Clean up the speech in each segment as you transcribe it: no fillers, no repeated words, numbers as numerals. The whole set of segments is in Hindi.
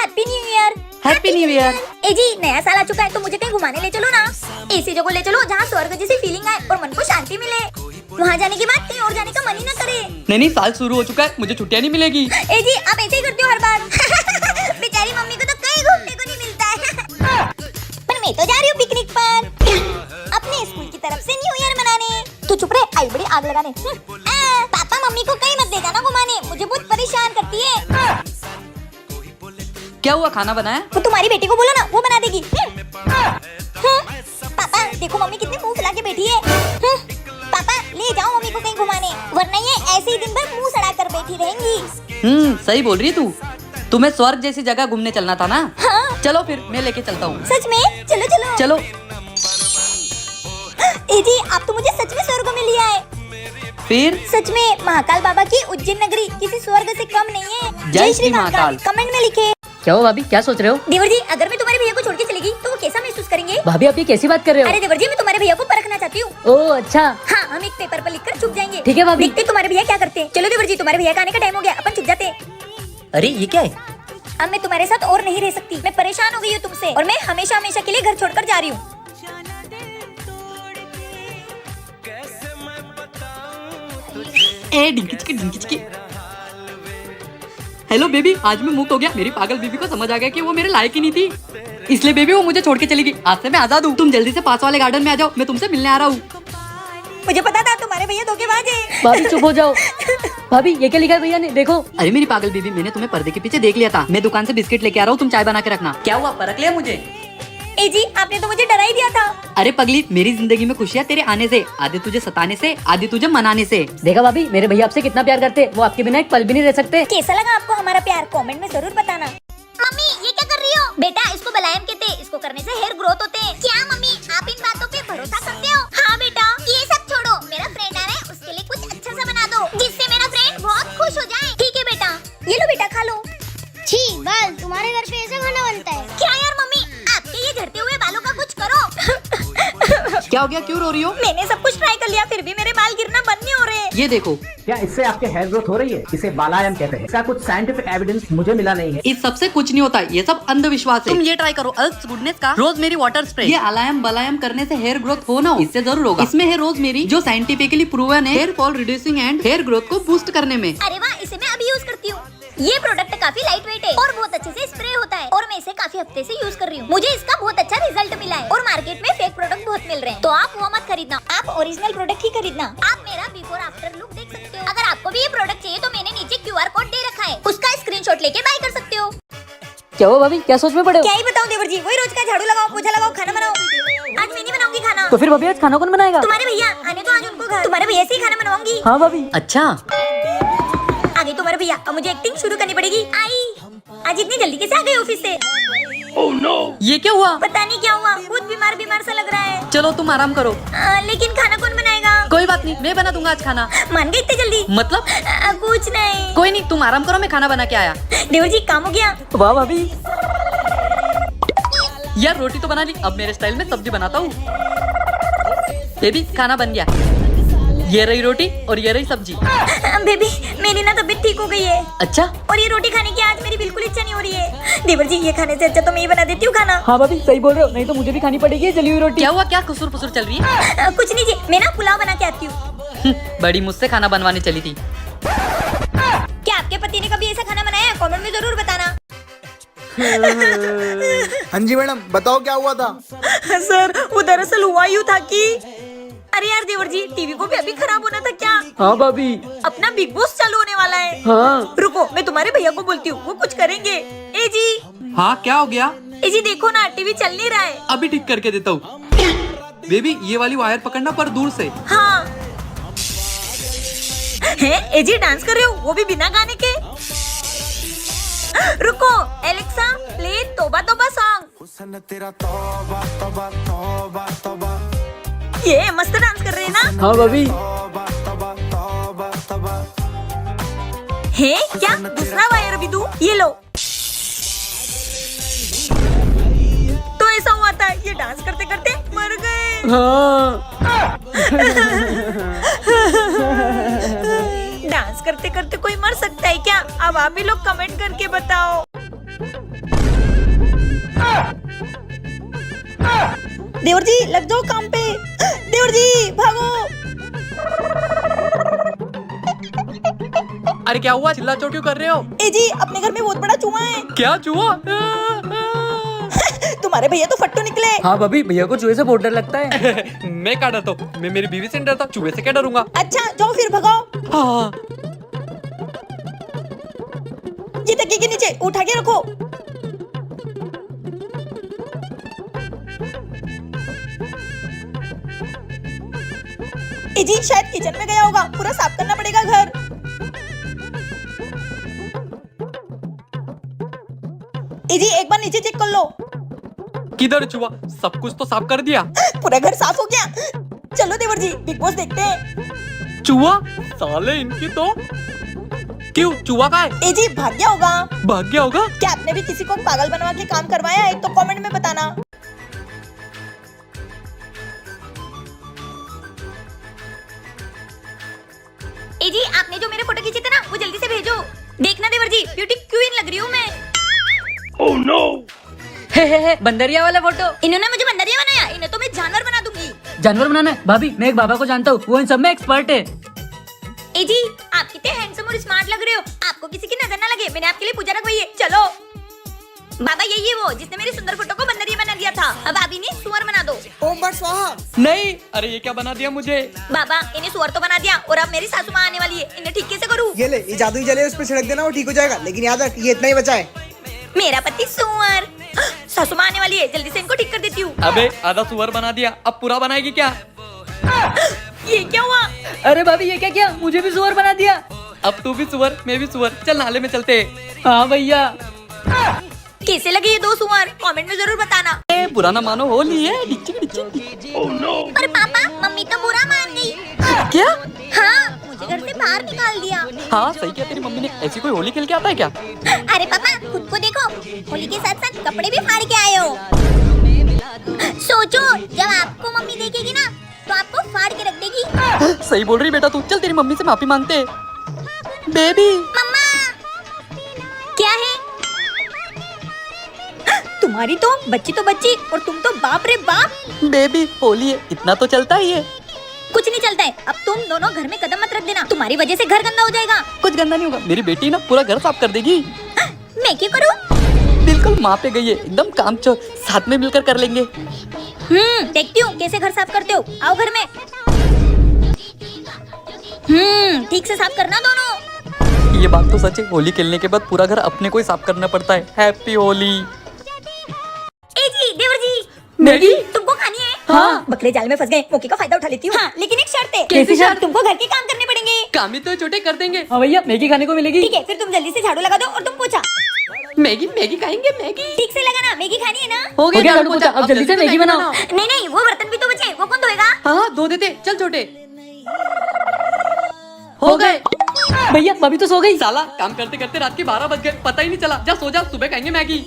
Happy new year. Happy new year. ए जी, नया साल आ चुका है तो मुझे कहीं घुमाने ले चलो ना। ऐसी जगह ले चलो जहाँ स्वर्ग जैसी फीलिंग आए और मन को शांति मिले। वहाँ जाने के बाद कहीं और जाने का मन ही न करे। नहीं, साल शुरू हो चुका है, मुझे छुट्टियाँ नहीं मिलेगी। ए जी, आप ऐसे ही करते हो हर बार। बेचारी मम्मी को तो कहीं घूमने को नहीं मिलता है। पर मैं तो जा रही हूँ पिकनिक पर अपने स्कूल की तरफ से न्यू ईयर मनाने। तू चुप रहे, आई बड़ी आग लगाने। पापा मम्मी को कहीं मत ले जाना घुमाने, मुझे बहुत परेशान करती है। क्या हुआ, खाना बनाया? वो तुम्हारी बेटी को बोलो ना, वो बना देगी। पापा देखो मम्मी कितनी मुंह फुला के बैठी है। पापा ले जाओ मम्मी को कहीं घुमाने, वरना ये ऐसे ही दिन भर मुंह सड़ा कर बैठी रहेंगी। सही बोल रही है तू। तुम्हें स्वर्ग जैसी जगह घूमने चलना था ना। हाँ। चलो फिर मैं लेके चलता हूँ। सच में? चलो चलो चलो। ए जी, आप तो मुझे सच में स्वर्ग में लिया है। फिर सच में महाकाल बाबा की उज्जैन नगरी किसी स्वर्ग से कम नहीं है। जय श्री महाकाल। कमेंट में लिखे। क्या हो भाभी, क्या सोच रहे हो? देवर जी, अगर मैं तुम्हारे भैया को छोड़ के चलेगी तो वो कैसा महसूस करेंगे? भाभी आप ये कैसी बात कर रहे हो? अरे देवर जी, मैं तुम्हारे भैया को परखना चाहती हूँ। ओह अच्छा। हाँ, हम एक पेपर पर लिखकर छुप जाएंगे। ठीक है भाभी। देखते तुम्हारे भैया क्या करते हैं। चलो देवर जी, तुम्हारे भैया का आने का टाइम हो गया, अपन छुप जाते हैं। अरे ये क्या है? अब मैं तुम्हारे साथ और नहीं रह सकती। मैं परेशान हो गई हूँ तुमसे और मैं हमेशा हमेशा के लिए घर छोड़कर जा रही हूँ। डिंकी। हेलो बेबी, आज मैं मुक्त हो गया। मेरी पागल बीबी को समझ आ गया कि वो मेरे लायक ही नहीं थी, इसलिए बेबी वो मुझे छोड़ के चली गई। आज से मैं आजाद हूँ। तुम जल्दी से पास वाले गार्डन में आ जाओ, मैं तुमसे मिलने आ रहा हूँ। मुझे पता था तुम्हारे भैया धोखेबाज है। भाभी चुप हो जाओ। भाभी ये क्या लिखा है भैया ने, देखो। अरे मेरी पागल बीबी, मैंने तुम्हें पर्दे के पीछे देख लिया था। मैं दुकान से बिस्किट लेके आ रहा हूँ, तुम चाय बना के रखना। क्या हुआ, परख लिया मुझे? ए जी, आपने तो मुझे डरा ही दिया था। अरे पगली, मेरी जिंदगी में खुशियाँ तेरे आने से, आधी तुझे सताने से, आधी तुझे मनाने से। देखा भाभी, मेरे भैया आपसे कितना प्यार करते, वो आपके बिना एक पल भी नहीं रह सकते। कैसा लगा आपको हमारा प्यार, कमेंट में जरूर बताना। मम्मी ये क्या कर रही हो? बेटा इसको मुलायम कहते हैं, इसको करने से हेयर ग्रोथ होते हैं। क्या मम्मी, आप इन बातों पे भरोसा करते हो? हाँ बेटा, ये सब छोड़ो, मेरा फ्रेंड आ रहा है, उसके लिए कुछ अच्छा सा बना दो जिससे मेरा फ्रेंड बहुत खुश हो जाए। ठीक है बेटा, ये लो बेटा, खा लो। छी बाल, तुम्हारे घर पे ऐसा खाना बनता है क्या यार मम्मी, आपके ये झड़ते हुए बालों का कुछ करो। क्या हो गया, क्यों रो रही हो? मैंने सब कुछ ट्राई कर लिया, फिर भी मेरे बाल गिरना बंद नहीं हो रहे। ये देखो। क्या इससे आपके हेयर ग्रोथ हो रही है? इसे बालायम कहते हैं। इसका कुछ साइंटिफिक एविडेंस मुझे मिला नहीं है। इस सबसे कुछ नहीं होता, ये सब अंधविश्वास है। तुम ये ट्राई करो, अल्प्स गुडनेस का रोजमेरी वाटर स्प्रे। ये अलायम बलायम करने से हेयर ग्रोथ हो ना हो, इससे जरूर होगा। इसमें है रोजमेरी, जो साइंटिफिकली प्रूवन है hair fall reducing and hair growth को बूस्ट करने में। अरे वाह, इसे मैं अभी यूज करती हूँ। ये प्रोडक्ट काफी लाइट वेट है और बहुत अच्छे से स्प्रे होता है और मैं इसे काफी हफ्ते से यूज कर रही हूँ। मुझे इसका बहुत अच्छा रिजल्ट मिला है और मार्केट में फेक प्रोडक्ट बहुत मिल रहे हैं, तो आप वो मत खरीदना, आप ओरिजिनल प्रोडक्ट ही खरीदना। आप मेरा बिफोर आफ्टर लुक देख सकते हो। अगर आपको भी ये प्रोडक्ट चाहिए तो मैंने नीचे QR कोड दे रखा है, उसका स्क्रीनशॉट लेके बाय कर सकते हो। क्या हुआ भाभी, क्या सोच में पड़े हो? क्या ही बताऊं देवर जी, वही रोज का झाड़ू लगाओ, पोछा लगाओ, खाना बनाओ। आज मैं नहीं बनाऊंगी खाना। तो फिर भाभी आज खाना कौन बनाएगा? तुम्हारे भैया आने तो आज उनको घर, तुम्हारे भैया से ही खाना बनवाऊंगी। हाँ भाभी। अच्छा, आगे तुम्हारे भैया, अब मुझे एक्टिंग शुरू करनी पड़ेगी। आई आज इतनी जल्दी कैसे आ गए ऑफिस से? ये क्या हुआ? पता नहीं क्या हुआ, बहुत बीमार बीमार सा लग रहा है। चलो तुम आराम करो। लेकिन खाना कौन बनाएगा? कोई बात नहीं, मैं बना दूंगा आज खाना। मान गए इतनी जल्दी? मतलब कुछ नहीं। कोई नहीं, तुम आराम करो, मैं खाना बना के आया। देवर जी काम हो गया। वाह भाभी। यार रोटी तो बना ली, अब मेरे स्टाइल में सब्जी बनाता हूँ। बेबी खाना बन गया, ये रही रोटी और ये रही सब्जी। बेबी मेरी ना तबीयत ठीक हो गई है। अच्छा, और ये रोटी खाने की आज मेरी बिल्कुल इच्छा नहीं हो रही है। देवर जी ये खाने से अच्छा तो मैं ही बना देती हूँ खाना। हाँ भाभी सही बोल रहे हो, नहीं तो मुझे भी खानी पड़ेगी जली हुई रोटी। क्या हुआ, क्या खुसुर फुसुर चल रही है? कुछ नहीं जी, मैं ना पुलाव बना के आती हूँ। बड़ी मुझसे खाना बनवाने चली थी। क्या आपके पति ने कभी ऐसा खाना बनाया? कमेंट में जरूर बताना। हाँ जी मैडम, बताओ क्या हुआ था? सर वो दरअसल हुआ यूँ था कि अरे यार देवर जी, टीवी को भी अभी खराब होना था क्या? हाँ भाभी। अपना बिग बॉस चालू होने वाला है। हाँ। रुको मैं तुम्हारे भैया को बोलती हूँ, वो कुछ करेंगे। ए जी। हाँ क्या हो गया? ए जी देखो ना, टीवी चल नहीं रहा है। अभी ठीक करके देता हूँ। बेबी ये वाली वायर पकड़ना पर दूर से। हाँ। है ए जी, डांस कर रहे हो वो भी बिना गाने के? रुको एलेक्सा, प्ले तौबा तौबा सॉन्ग। ये मस्त डांस कर रहे हैं ना? हाँ भाभी। है क्या? दूसरा वायर भी दूं? ये लो। तो ऐसा हुआ था, ये डांस करते करते मर गए। हाँ। डांस करते करते कोई मर सकता है क्या? अब आप भी लोग कमेंट करके बताओ। देवर जी लग जाओ काम पे। देवर जी भागो। अरे क्या हुआ, चिल्ला चोट क्यों कर रहे हो? ए जी अपने घर में बहुत बड़ा चूहा है। क्या चूहा? तुम्हारे भैया तो फट्टू निकले। हाँ भाभी, भैया को चूहे से बहुत डर लगता है। मैं क्या डरता हूँ, मैं मेरी बीवी से नहीं डरता, चूहे से क्या डरूंगा? अच्छा जाओ फिर भगाओ। हाँ। ये तकिए के नीचे उठा के रखो। ए जी शायद किचन में गया होगा, पूरा साफ करना पड़ेगा घर। ए जी एक बार नीचे चेक कर लो। किधर चूहा? सब कुछ तो साफ कर दिया। पूरा घर साफ हो गया। चलो देवर जी बिग बॉस देखते हैं। चूहा? साले इनकी तो। क्यों, चूहा का है? ए जी भाग गया होगा। भाग गया होगा? क्या आपने भी किसी को पागल बनवा के काम करवाया है तो कमेंट में बताना। ए जी आपने जो मेरे फोटो खींचे थे ना वो जल्दी से भेजो। देखना देवर जी ब्यूटी क्वीन लग रही हूँ मैं। हे बंदरिया वाला फोटो। इन्होंने मुझे बंदरिया बनाया, इन्हें तो मैं जानवर बना दूंगी। जानवर बनाना है? भाभी मैं एक बाबा को जानता हूँ, वो इन सब में एक्सपर्ट है। ए जी आप कितने हैंडसम और स्मार्ट लग रहे हो, आपको किसी की नजर ना लगे, मैंने आपके लिए पूजा रखवाई है। चलो बाबा यही है वो जिसने मेरी सुंदर फोटो को बंदरिया बना दिया था। अब भाभी ने सुअर बना दो। ओम बट स्वाहा। नहीं, अरे ये क्या बना दिया मुझे? बाबा इन्हें सुअर तो बना दिया और अब मेरी सासू माँ आने वाली है, इन्हें ठीक कैसे करूँ? ये ले, ये जादुई जले उस पे छिड़क देना, वो ठीक हो जाएगा। लेकिन याद रख ये इतना ही बचा है। मेरा पति सुअर। सासू माँ आने वाली है, जल्दी से इनको ठीक कर देती हूँ। अबे आधा सुअर बना दिया, अब पूरा बनाएगी क्या? ये क्या हुआ? अरे भाभी ये क्या किया, मुझे भी सुअर बना दिया। अब तू भी सुअर, मैं भी सुअर, चल नाले में चलते। हाँ भैया। कैसे लगे ये दो सुअर, कमेंट में जरूर बताना। बुरा ना मानो, होली है। अरे पापा मम्मी तो बुरा मान गई। क्या? हाँ मुझे घर से बाहर निकाल दिया। हाँ सही किया तेरी मम्मी ने। ऐसी कोई होली खेल के आता है क्या? अरे पापा खुद को देखो, होली के साथ साथ कपड़े भी फाड़ के आए हो। सोचो जब आपको मम्मी देखेगी ना तो आपको फाड़ के रख देगी। सही बोल रही बेटा तू, चल तेरी मम्मी से माफी मांगते। बेबी मम्मा क्या है? तुम्हारी तो बच्ची और तुम तो बाप रे बाप। बेबी होली है, इतना तो चलता ही है। कुछ नहीं चलता है, अब तुम दोनों घर में कदम मत रख देना, तुम्हारी वजह से घर गंदा हो जाएगा। कुछ गंदा नहीं होगा, मेरी बेटी ना पूरा घर साफ कर देगी। मैं क्यों करूँ? बिल्कुल माँ पे गई है, एकदम काम चोर, साथ में मिलकर कर लेंगे। देखती हूँ कैसे घर साफ करते हो, आओ घर में। ठीक से साफ करना दोनों। ये बात तो सच है, होली खेलने के बाद पूरा घर अपने को ही साफ करना पड़ता है। हैप्पी होली। ए जी देवर जी मैगी तुमको खानी है? हाँ बकरे जाल में फंस गए, मौके का फायदा उठा लेती हूँ। हाँ लेकिन एक शर्त है। कैसी शर्त? तुमको घर के काम करने पड़ेंगे। काम ही तो छोटे कर देंगे। हाँ भैया मैगी खाने को मिलेगी। ठीक है फिर तुम जल्दी से झाड़ू लगा दो और तुम पोछा। मैगी मैगी खाएंगे, मैगी ठीक से लगाना, मैगी खानी है ना? हो गया झाड़ू पोछा, अब जल्दी से मैगी बनाओ। नहीं नहीं वो बर्तन भी तो बचे, वो कौन धोएगा? हाँ धो देते, चल छोटे। हो गए। भैया भाभी तो सो गई। साला काम करते करते रात के 12 बज गए, पता ही नहीं चला। जा सो जा, सुबह खाएंगे मैगी।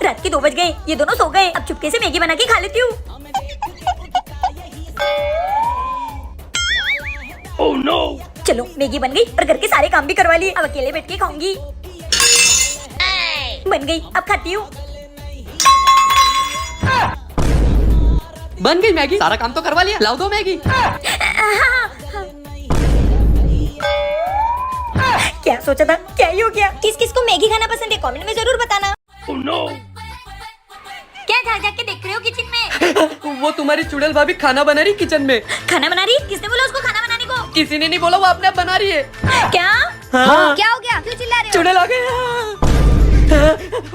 रात के 2 बज गए, ये दोनों सो गए, अब चुपके से मैगी बना के खा लेती हूँ। Oh no. चलो मैगी बन गई और घर के सारे काम भी करवा लिए, अब अकेले बैठ के खाऊंगी। बन गई, अब खाती हूँ। बन गई मैगी, सारा काम तो करवा लिया, लाओ दो मैगी। क्या सोचा था, क्या ही हो गया। किस किस को मैगी खाना पसंद है कमेंट में जरूर बताना। Oh no. क्या झाँक झाँक के देख रहे हो किचन में? वो तुम्हारी चुड़ैल भाभी खाना बना रही किचन में। खाना बना रही? किसने बोला उसको खाना बनाने को? किसी ने नहीं बोला, वो अपने आप बना रही है। क्या? हाँ। क्या हो गया, क्यों चिल्ला रहे हो? चुड़ैल आ गए।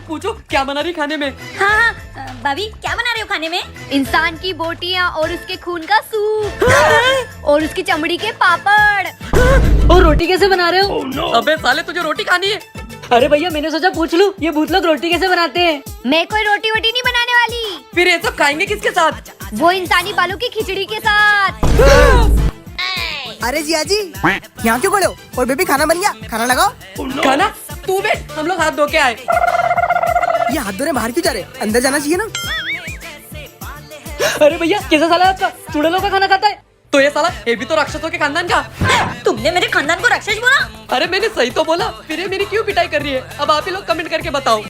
पूछो क्या बना रही खाने में? हाँ भाभी क्या बना रहे हो खाने में? इंसान की बोटियां और उसके खून का सूप और उसकी चमड़ी के पापड़। और रोटी कैसे बना रहे हो? अबे साले तुझे रोटी खानी है? अरे भैया मैंने सोचा पूछ लूं, ये भूत लोग रोटी कैसे बनाते हैं। मैं कोई रोटी वोटी नहीं बनाने वाली। फिर ये सब खाएंगे किसके साथ? वो इंसानी बालों की खिचड़ी के साथ। अरे जिया जी यहाँ क्यों खड़े हो? और बेबी खाना बन गया, खाना लगाओ। खाना? तू बैठ, हम लोग हाथ धो के आए। ये हाथ धोने बाहर क्यों जा रहे? अंदर जाना चाहिए ना। अरे भैया कैसा साला है आपका, चुड़ैलों का खाना खाता है? तो ये साला ये भी तो राक्षसों के खानदान का। तुमने मेरे खानदान को राक्षस बोला? अरे मैंने सही तो बोला, फिर ये मेरी क्यों पिटाई कर रही है? अब आप ही लोग कमेंट करके बताओ।